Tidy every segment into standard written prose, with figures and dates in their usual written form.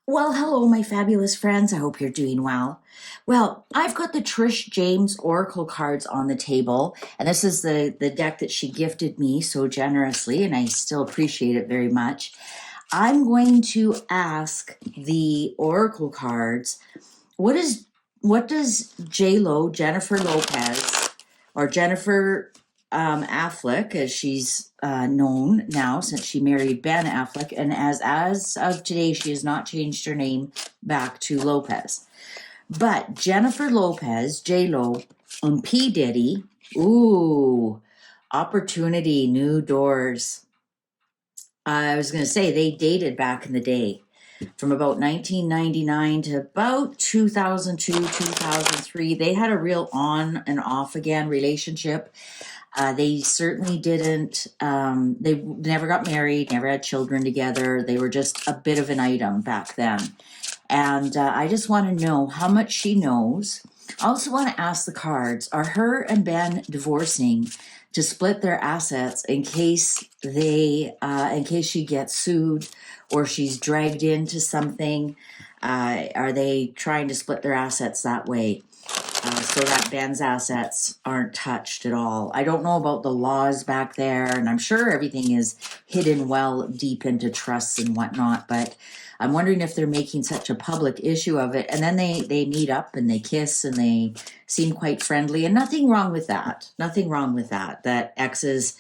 Well, hello, my fabulous friends. I hope you're doing well. Well, I've got the Trish James Oracle cards on the table, and this is the deck that she gifted me so generously, and I still appreciate it very much. I'm going to ask the Oracle cards, what is what does JLo, Jennifer Lopez, or Jennifer Affleck, as she's known now since she married Ben Affleck, and as of today, she has not changed her name back to Lopez. But Jennifer Lopez, JLo, and P Diddy, ooh, opportunity, new doors. I was going to say they dated back in the day from about 1999 to about 2002, 2003. They had a real on and off again relationship. They certainly didn't, they never got married, never had children together. They were just a bit of an item back then. And I just want to know how much she knows. I also want to ask the cards, are her and Ben divorcing to split their assets in case in case she gets sued or she's dragged into something? Are they trying to split their assets that way? So that Ben's assets aren't touched at all. I don't know about the laws back there, and I'm sure everything is hidden well deep into trusts and whatnot, but I'm wondering if they're making such a public issue of it. And then they meet up and they kiss and they seem quite friendly, and nothing wrong with that. Nothing wrong with that, that exes,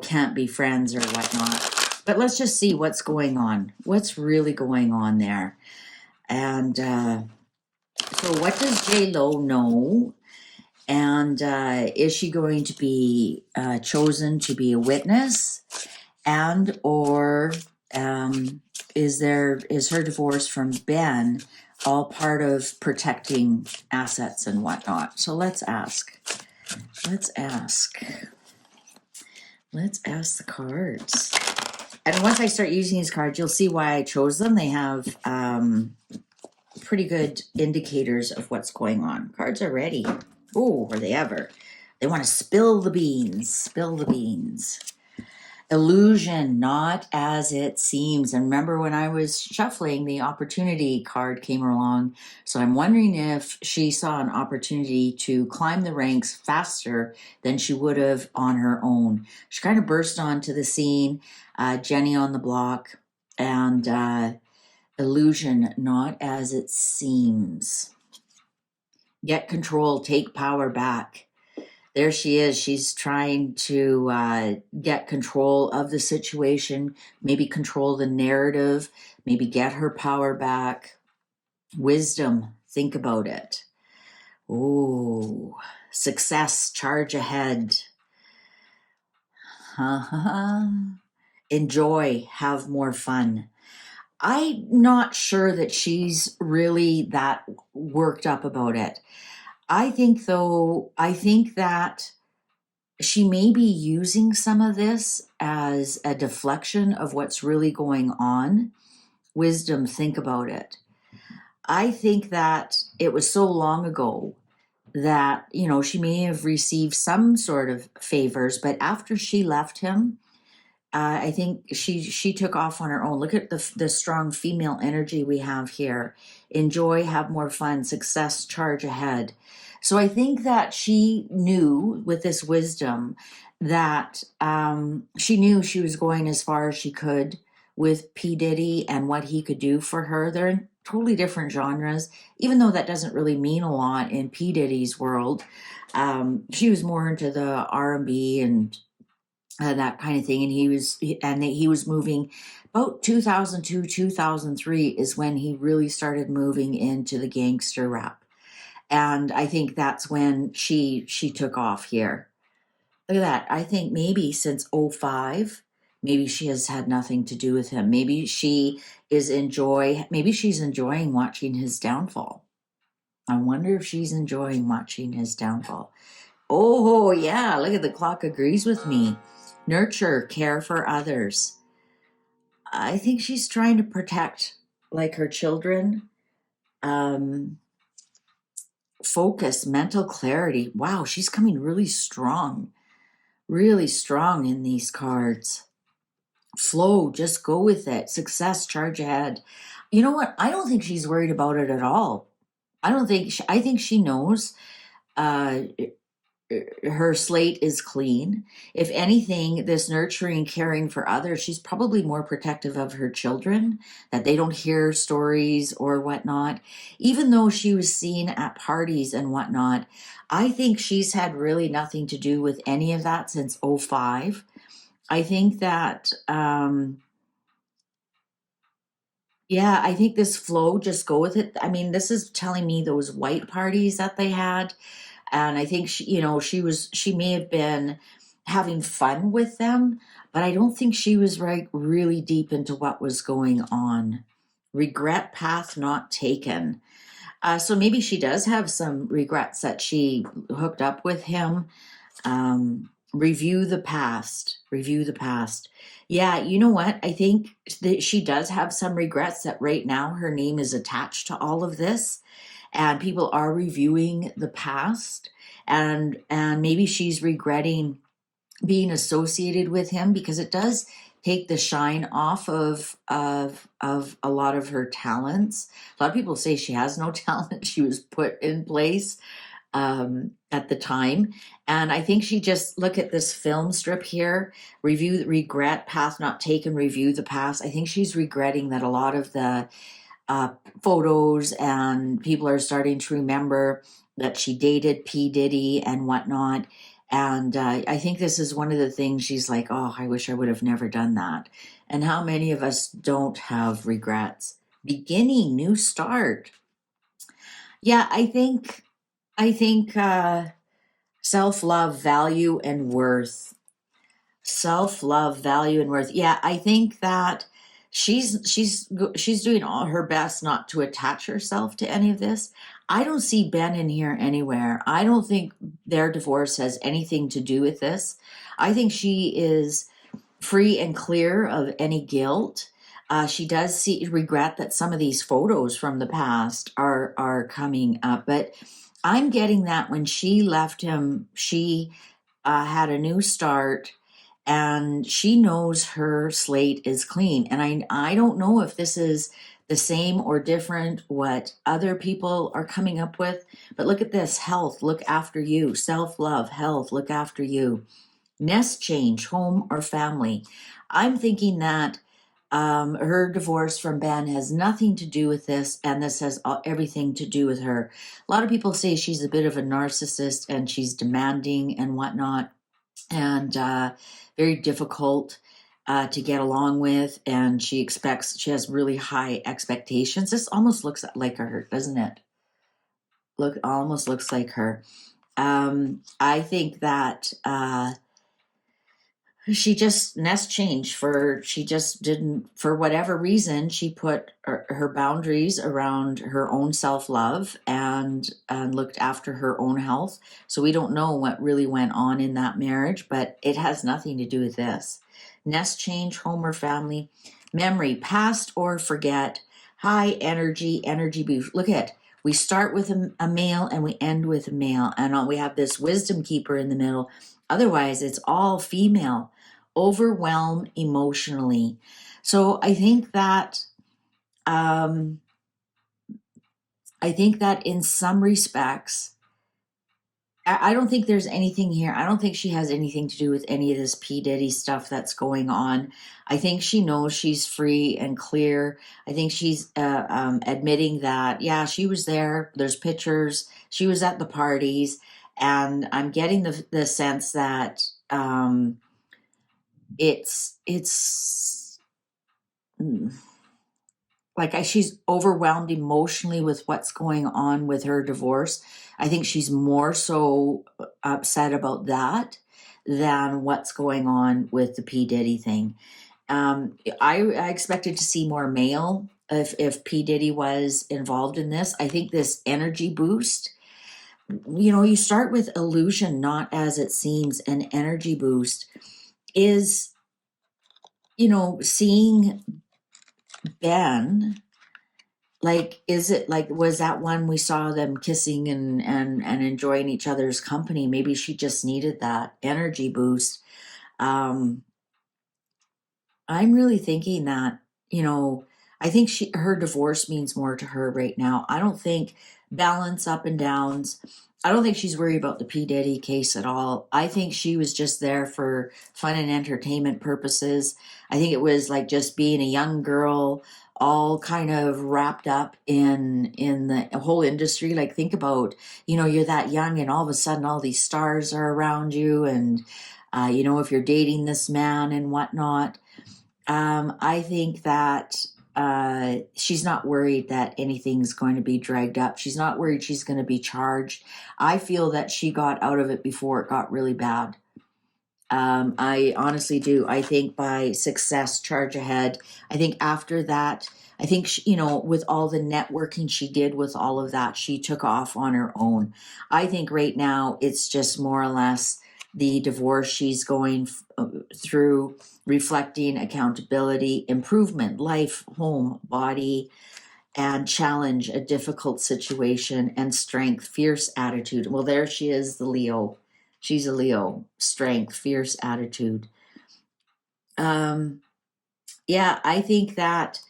can't be friends or whatnot. But let's just see what's going on. What's really going on there? And so what does J-Lo know? And is she going to be chosen to be a witness? And or is her divorce from Ben all part of protecting assets and whatnot? So let's ask. Let's ask. Let's ask the cards. And once I start using these cards, you'll see why I chose them. They have pretty good indicators of what's going on. Cards are ready. Oh, are they ever? They want to spill the beans. Spill the beans. Illusion, not as it seems. And remember when I was shuffling, the opportunity card came along. So I'm wondering if she saw an opportunity to climb the ranks faster than she would have on her own. She kind of burst onto the scene, Jenny on the block, and illusion, not as it seems. Get control, take power back. There she is. She's trying to get control of the situation, maybe control the narrative, maybe get her power back. Wisdom, think about it. Ooh, success, charge ahead. Enjoy, have more fun. I'm not sure that she's really that worked up about it. I think that she may be using some of this as a deflection of what's really going on. Wisdom, think about it. I think that it was so long ago that, she may have received some sort of favors, but after she left him, I think she took off on her own. Look at the strong female energy we have here. Enjoy, have more fun, success, charge ahead. So I think that she knew with this wisdom that she knew she was going as far as she could with P. Diddy and what he could do for her. They're in totally different genres, even though that doesn't really mean a lot in P. Diddy's world. She was more into the R&B and that kind of thing, and he was moving about 2002 2003 is when he really started moving into the gangster rap, and I think that's when she took off here. Look at that. I think maybe since '05, maybe she has had nothing to do with him. Maybe she's enjoying watching his downfall. I wonder if she's enjoying watching his downfall. Oh, yeah, look at the clock agrees with me. Nurture, care for others. I think she's trying to protect, like, her children. Um, Focus, mental clarity. Wow, she's coming really strong in these cards. Flow, just go with it. Success, charge ahead. You know what? I don't think she's worried about it at all. I think she knows uh, her slate is clean. If anything, this nurturing, caring for others, she's probably more protective of her children, that they don't hear stories or whatnot. Even though she was seen at parties and whatnot, I think she's had really nothing to do with any of that since '05. I think that, yeah, I think this flow, just go with it. I mean, this is telling me those white parties that they had. And I think she may have been having fun with them, but I don't think she was really deep into what was going on. Regret path not taken. So maybe she does have some regrets that she hooked up with him. Review the past. Review the past. Yeah, you know what? I think that she does have some regrets that right now her name is attached to all of this, and people are reviewing the past, and maybe she's regretting being associated with him because it does take the shine off of a lot of her talents. A lot of people say she has no talent. She was put in place at the time. And I think she just look at this film strip here, review regret, path not taken, review the past. I think she's regretting that a lot of the uh, photos and people are starting to remember that she dated P. Diddy and whatnot. And I think this is one of the things she's like, oh, I wish I would have never done that. And how many of us don't have regrets? Beginning, new start. Yeah, I think self love, value, and worth. Self love, value, and worth. Yeah, I think that she's doing all her best not to attach herself to any of this. I don't see Ben in here anywhere. I don't think their divorce has anything to do with this. I think she is free and clear of any guilt. She does see regret that some of these photos from the past are coming up, but I'm getting that when she left him, she had a new start, and she knows her slate is clean. And I don't know if this is the same or different what other people are coming up with, but look at this: health, look after you; self love, health, look after you; nest change, home or family. I'm thinking that her divorce from Ben has nothing to do with this, and this has everything to do with her. A lot of people say she's a bit of a narcissist and she's demanding and whatnot, and very difficult to get along with. And she has really high expectations. This almost looks like her, doesn't it? Almost looks like her. I think that she just she just didn't, for whatever reason, she put her boundaries around her own self-love and looked after her own health. So we don't know what really went on in that marriage, but it has nothing to do with this. Nest change, home or family, memory, past or forget, high energy boost. Look at, we start with a male and we end with a male, and we have this wisdom keeper in the middle. Otherwise, it's all female. Overwhelm emotionally. So um, I think that in some respects, I don't think there's anything here. I don't think she has anything to do with any of this P. Diddy stuff that's going on. I think she knows she's free and clear. I think she's admitting that, yeah, she was there. There's pictures. She was at the parties. And I'm getting the sense that it's like she's overwhelmed emotionally with what's going on with her divorce. I think she's more so upset about that than what's going on with the P. Diddy thing. I expected to see more male if P. Diddy was involved in this. I think this energy boost, you start with illusion, not as it seems. An energy boost is, seeing Ben. Like, is it like, was that one we saw them kissing and enjoying each other's company? Maybe she just needed that energy boost. Um, I'm really thinking that, you know, I think her divorce means more to her right now. I don't think balance up and downs. I don't think she's worried about the P. Diddy case at all. I think she was just there for fun and entertainment purposes. I think it was like just being a young girl, all kind of wrapped up in the whole industry. Like think about, you're that young and all of a sudden all these stars are around you, and if you're dating this man and whatnot. I think that she's not worried that anything's going to be dragged up. She's not worried she's going to be charged. I feel that she got out of it before it got really bad. I honestly do. I think by success, charge ahead. I think after that, I think, with all the networking she did with all of that, she took off on her own. I think right now it's just more or less the divorce she's going through, reflecting accountability, improvement, life, home, body, and challenge a difficult situation, and strength, fierce attitude. Well, there she is, the Leo. She's a Leo. Strength, fierce attitude. Yeah, I think that,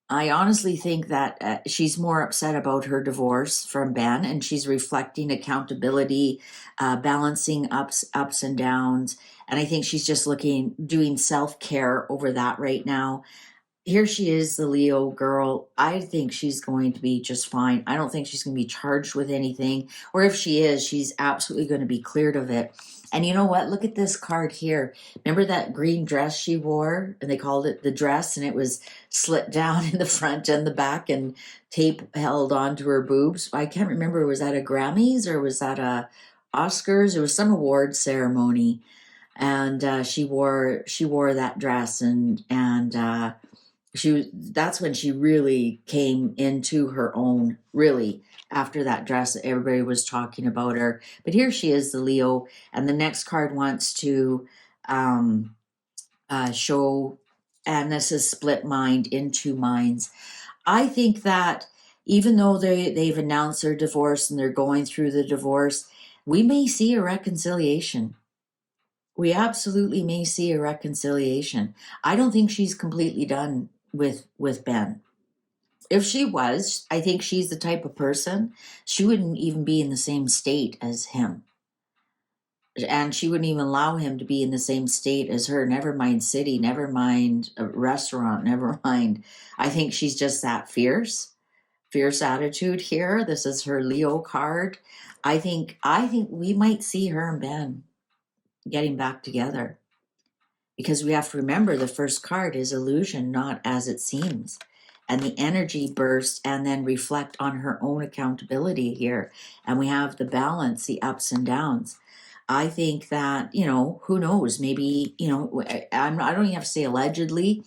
I honestly think that she's more upset about her divorce from Ben, and she's reflecting accountability, balancing ups and downs. And I think she's just doing self-care over that right now. Here she is, the Leo girl. I think she's going to be just fine. I don't think she's going to be charged with anything. Or if she is, she's absolutely going to be cleared of it. And you know what? Look at this card here. Remember that green dress she wore? And they called it the dress, and it was slit down in the front and the back, and tape held onto her boobs. I can't remember. Was that a Grammys or was that a Oscars? It was some award ceremony. And she wore that dress, and that's when she really came into her own, really, after that dress. Everybody was talking about her. But here she is, the Leo. And the next card wants to show, and this is split mind in two minds. I think that even though they've announced their divorce and they're going through the divorce, we may see a reconciliation. We absolutely may see a reconciliation. I don't think she's completely done with Ben. If she was, I think she's the type of person, she wouldn't even be in the same state as him. And she wouldn't even allow him to be in the same state as her. Never mind city, never mind a restaurant, never mind. I think she's just that fierce attitude here. This is her Leo card. I think we might see her and Ben getting back together. Because we have to remember the first card is illusion, not as it seems. And the energy burst and then reflect on her own accountability here. And we have the balance, the ups and downs. I think that, who knows, maybe, I don't even have to say allegedly.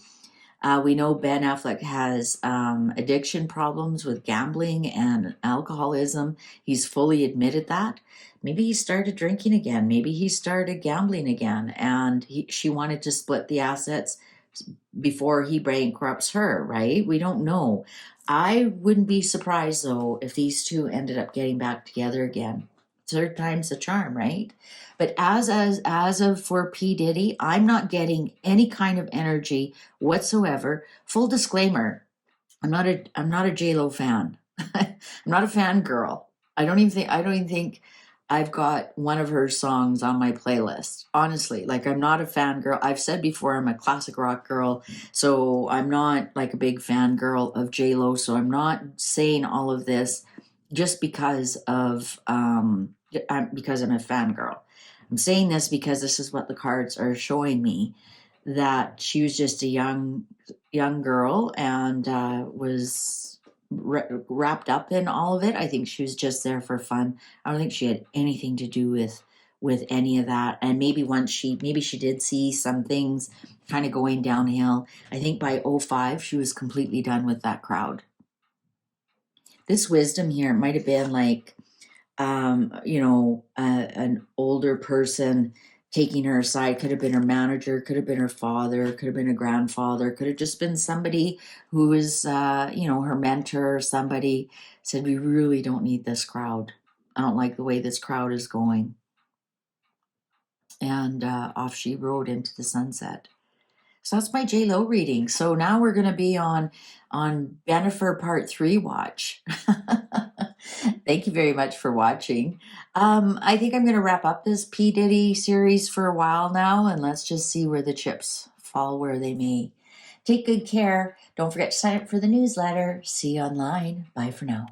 We know Ben Affleck has addiction problems with gambling and alcoholism. He's fully admitted that. Maybe he started drinking again. Maybe he started gambling again, and she wanted to split the assets before he bankrupts her, right? We don't know. I wouldn't be surprised, though, if these two ended up getting back together again. Third time's the charm, right? But as of for P. Diddy, I'm not getting any kind of energy whatsoever. Full disclaimer, I'm not a JLo fan. I'm not a fangirl. I don't even think I've got one of her songs on my playlist. Honestly, like I'm not a fangirl. I've said before I'm a classic rock girl, so I'm not like a big fangirl of JLo. So I'm not saying all of this just because I'm a fangirl. I'm saying this because this is what the cards are showing me, that she was just a young girl and was wrapped up in all of it. I think she was just there for fun. I don't think she had anything to do with any of that. And maybe she did see some things kind of going downhill. I think by 05 she was completely done with that crowd. This wisdom here might have been like an older person taking her aside. Could have been her manager, could have been her father, could have been a grandfather, could have just been somebody who was, her mentor, or somebody said, we really don't need this crowd. I don't like the way this crowd is going. And off she rode into the sunset. So that's my JLo reading. So now we're going to be on Bennifer Part 3 watch. Thank you very much for watching. I think I'm going to wrap up this P. Diddy series for a while now, and let's just see where the chips fall where they may. Take good care. Don't forget to sign up for the newsletter. See you online. Bye for now.